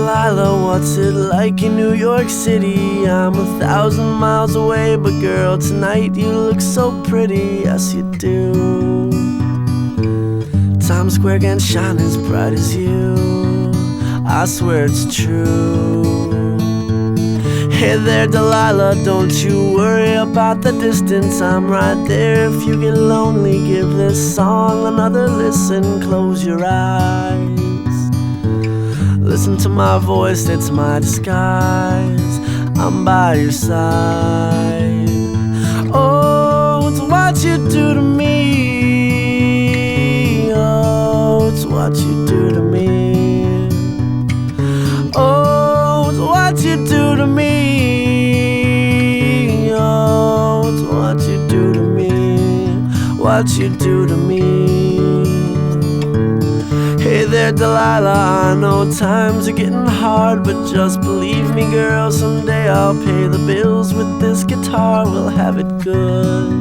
Delilah, what's it like in New York City? I'm 1,000 miles away, but girl, tonight you look so pretty, yes you do. Times Square can't shine as bright as you, I swear it's true. Hey there Delilah, don't you worry about the distance, I'm right there. If you get lonely, give this song another listen. Close your eyes, listen to my voice, it's my disguise. I'm by your side. Oh, it's what you do to me. Oh, it's what you do to me. Oh, it's what you do to me. Oh, it's what you do to me. What you do to me. Hey there Delilah, I know times are getting hard, but just believe me girl, someday I'll pay the bills with this guitar. We'll have it good.